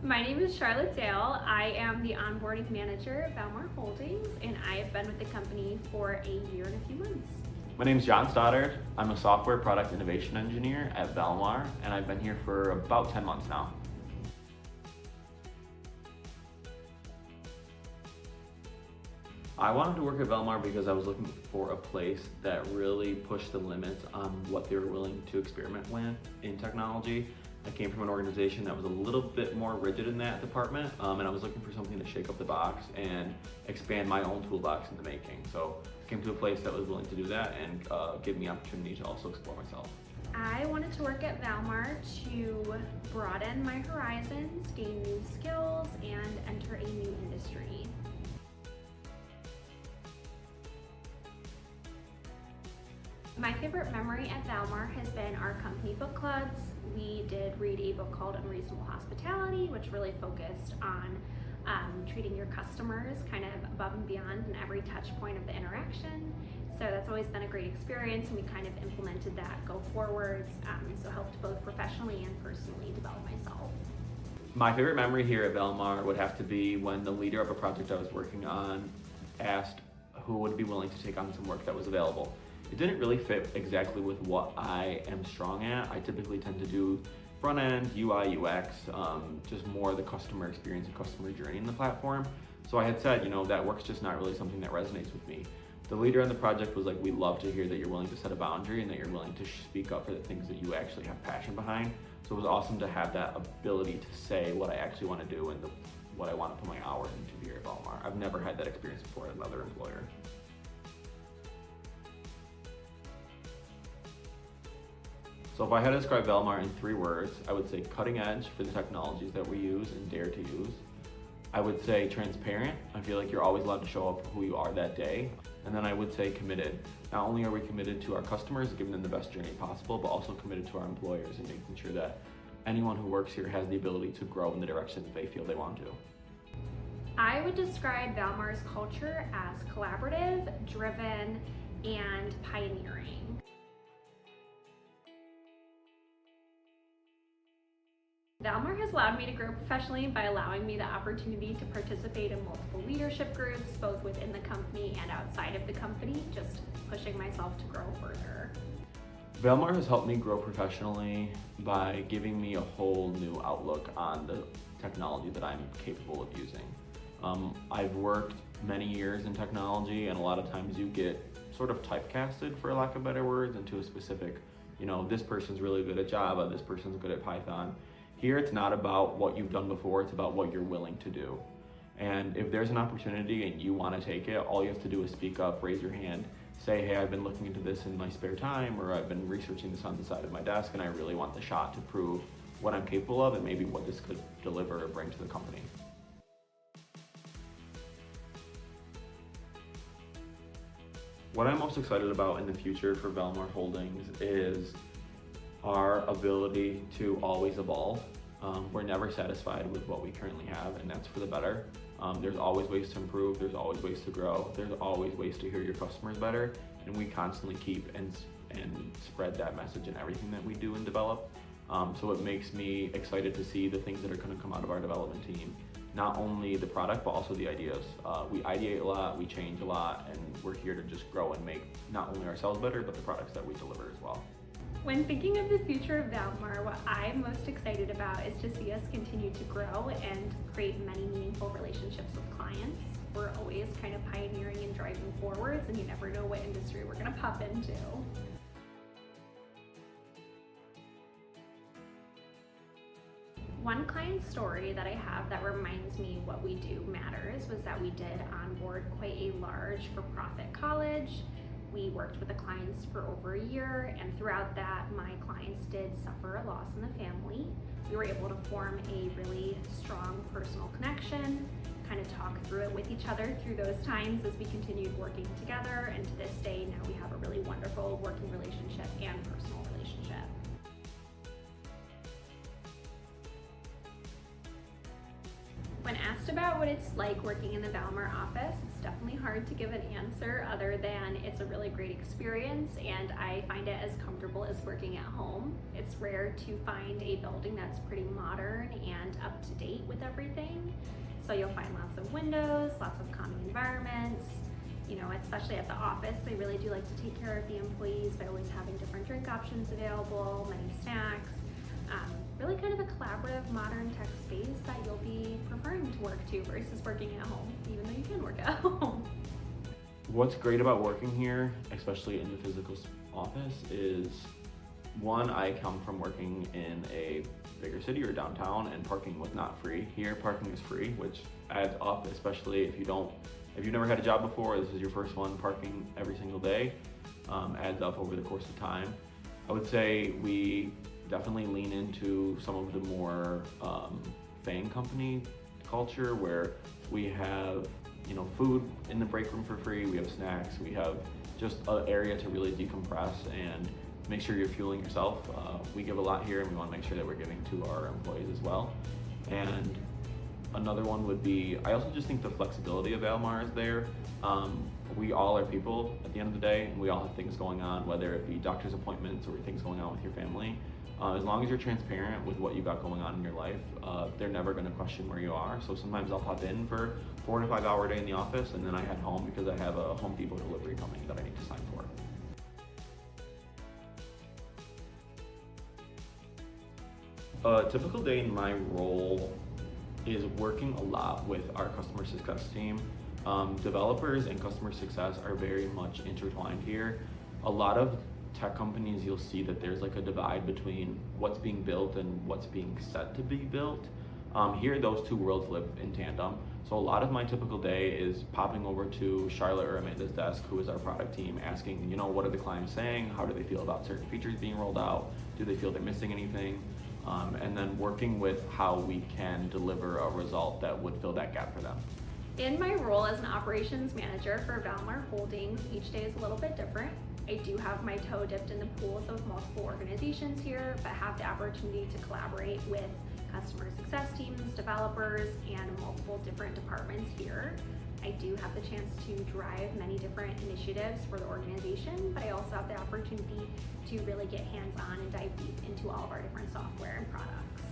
My name is Charlotte Dale. I am the onboarding manager at Valmar Holdings, and I have been with the company for a year and a few months. My name is John Stoddard. I'm a software product innovation engineer at Valmar, and I've been here for about 10 months now. I wanted to work at Valmar because I was looking for a place that really pushed the limits on what they were willing to experiment with in technology. I came from an organization that was a little bit more rigid in that department, and I was looking for something to shake up the box and expand my own toolbox in the making. So I came to a place that was willing to do that and give me opportunity to also explore myself. I wanted to work at Valmar to broaden my horizons, gain new skills, and enter a new industry. My favorite memory at Valmar has been our company book clubs. We did read a book called Unreasonable Hospitality, which really focused on treating your customers kind of above and beyond in every touch point of the interaction. So that's always been a great experience, and we kind of implemented that go forwards, so helped both professionally and personally develop myself. My favorite memory here at Valmar would have to be when the leader of a project I was working on asked who would be willing to take on some work that was available. It didn't really fit exactly with what I am strong at. I typically tend to do front end, UI, UX, just more the customer experience and customer journey in the platform. So I had said, that work's just not really something that resonates with me. The leader on the project was like, we love to hear that you're willing to set a boundary and that you're willing to speak up for the things that you actually have passion behind. So it was awesome to have that ability to say what I actually want to do and what I want to put my hours into here at Valmar. I've never had that experience before at another employer. So if I had to describe Valmar in 3 words, I would say cutting edge for the technologies that we use and dare to use. I would say transparent. I feel like you're always allowed to show up who you are that day. And then I would say committed. Not only are we committed to our customers, giving them the best journey possible, but also committed to our employers and making sure that anyone who works here has the ability to grow in the direction that they feel they want to. I would describe Valmar's culture as collaborative, driven, and pioneering. Valmar has allowed me to grow professionally by allowing me the opportunity to participate in multiple leadership groups, both within the company and outside of the company, just pushing myself to grow further. Valmar has helped me grow professionally by giving me a whole new outlook on the technology that I'm capable of using. I've worked many years in technology, and a lot of times you get sort of typecasted, for lack of better words, into a specific, this person's really good at Java, this person's good at Python. Here, it's not about what you've done before, it's about what you're willing to do. And if there's an opportunity and you want to take it, all you have to do is speak up, raise your hand, say, hey, I've been looking into this in my spare time, or I've been researching this on the side of my desk, and I really want the shot to prove what I'm capable of and maybe what this could deliver or bring to the company. What I'm most excited about in the future for Valmar Holdings is our ability to always evolve. We're never satisfied with what we currently have, and that's for the better. There's always ways to improve, there's always ways to grow, there's always ways to hear your customers better, and we constantly keep and spread that message in everything that we do and develop. So it makes me excited to see the things that are going to come out of our development team. Not only the product, but also the ideas. We ideate a lot, we change a lot, and we're here to just grow and make not only ourselves better, but the products that we deliver as well. When thinking of the future of Valmar, what I'm most excited about is to see us continue to grow and create many meaningful relationships with clients. We're always kind of pioneering and driving forwards, and you never know what industry we're going to pop into. One client story that I have that reminds me what we do matters was that we did onboard quite a large for-profit college. We worked with the clients for over a year, and throughout that, my clients did suffer a loss in the family. We were able to form a really strong personal connection, kind of talk through it with each other through those times as we continued working together, and to this day, now we have a really wonderful working relationship and personal relationship. When asked most about what it's like working in the Valmar office, it's definitely hard to give an answer other than it's a really great experience and I find it as comfortable as working at home. It's rare to find a building that's pretty modern and up to date with everything. So you'll find lots of windows, lots of calming environments. You know, especially at the office, they really do like to take care of the employees by always having different drink options available, many snacks. Really kind of a collaborative, modern tech space that you'll be preferring to work to versus working at home, even though you can work at home. What's great about working here, especially in the physical office, is one, I come from working in a bigger city or downtown and parking was not free. Here, parking is free, which adds up, especially if you've never had a job before, this is your first one, parking every single day adds up over the course of time. I would say we definitely lean into some of the more FANG company culture where we have, you know, food in the break room for free, we have snacks, we have just an area to really decompress and make sure you're fueling yourself. We give a lot here and we want to make sure that we're giving to our employees as well. And another one would be, I also just think the flexibility of Valmar is there. We all are people at the end of the day, and we all have things going on, whether it be doctor's appointments or things going on with your family. As long as you're transparent with what you got going on in your life, they're never going to question where you are. So sometimes I'll hop in for 4 to 5 hour day in the office, and then I head home because I have a Home Depot delivery coming that I need to sign for. A typical day in my role is working a lot with our customer success team. Developers and customer success are very much intertwined here. A lot of tech companies, you'll see that there's like a divide between what's being built and what's being set to be built. Here, those two worlds live in tandem. So a lot of my typical day is popping over to Charlotte or Amanda's desk, who is our product team, asking, you know, what are the clients saying? How do they feel about certain features being rolled out? Do they feel they're missing anything? And then working with how we can deliver a result that would fill that gap for them. In my role as an operations manager for Valmar Holdings, each day is a little bit different. I do have my toe dipped in the pools of multiple organizations here, but have the opportunity to collaborate with customer success teams, developers, and multiple different departments here. I do have the chance to drive many different initiatives for the organization, but I also have the opportunity to really get hands-on and dive deep into all of our different software and products.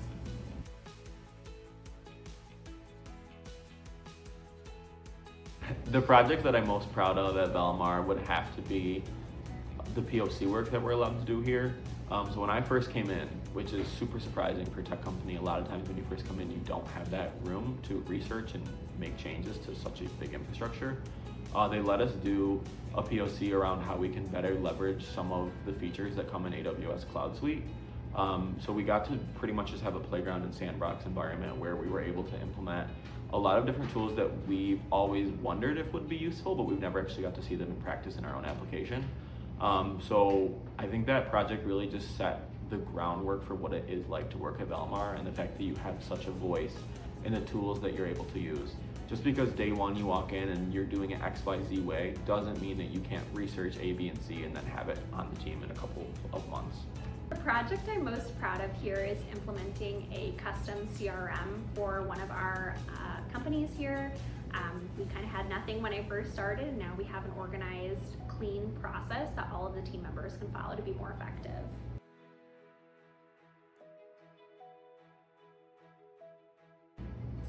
The project that I'm most proud of at Valmar would have to be the POC work that we're allowed to do here. So when I first came in, which is super surprising for a tech company, a lot of times when you first come in, you don't have that room to research and make changes to such a big infrastructure. They let us do a POC around how we can better leverage some of the features that come in AWS Cloud Suite. So we got to pretty much just have a playground and sandbox environment where we were able to implement a lot of different tools that we've always wondered if would be useful, but we've never actually got to see them in practice in our own application. So I think that project really just set the groundwork for what it is like to work at Valmar, and the fact that you have such a voice in the tools that you're able to use. Just because day one you walk in and you're doing it XYZ way doesn't mean that you can't research A, B, and C and then have it on the team in a couple of months. The project I'm most proud of here is implementing a custom CRM for one of our companies here. We kind of had nothing when I first started, and now we have an organized, clean process that all of the team members can follow to be more effective.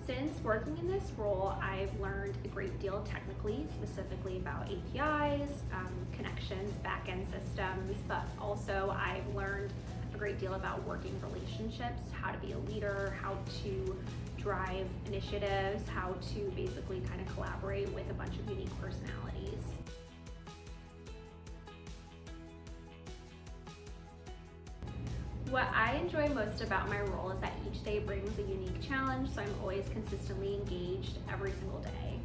Since working in this role, I've learned a great deal technically, specifically about APIs, connections, back-end systems, but also I've learned a great deal about working relationships, how to be a leader, how to drive initiatives, how to basically kind of collaborate with a bunch of unique personalities. What I enjoy most about my role is that each day brings a unique challenge, so I'm always consistently engaged every single day.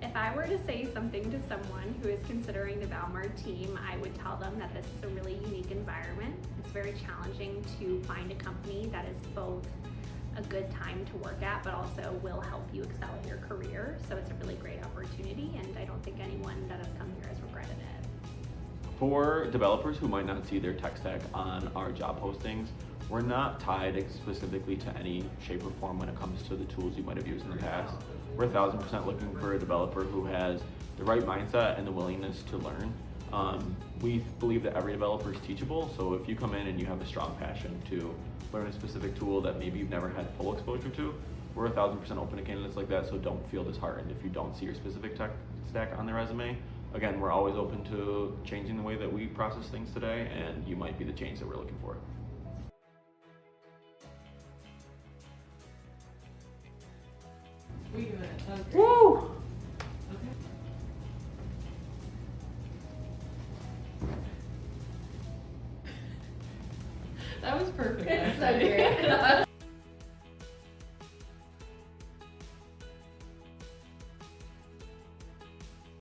If I were to say something to someone who is considering the Valmar team, I would tell them that this is a really unique environment. It's very challenging to find a company that is both a good time to work at, but also will help you excel in your career. So it's a really great opportunity, and I don't think anyone that has come here has regretted it. For developers who might not see their tech stack on our job postings, we're not tied specifically to any shape or form when it comes to the tools you might have used in the past. We're 1,000% looking for a developer who has the right mindset and the willingness to learn. We believe that every developer is teachable, so if you come in and you have a strong passion to learn a specific tool that maybe you've never had full exposure to, we're 1,000% open to candidates like that, so don't feel disheartened if you don't see your specific tech stack on the resume. Again, we're always open to changing the way that we process things today, and you might be the change that we're looking for. We do it. That was great. Woo! Okay. That was perfect. So actually. great.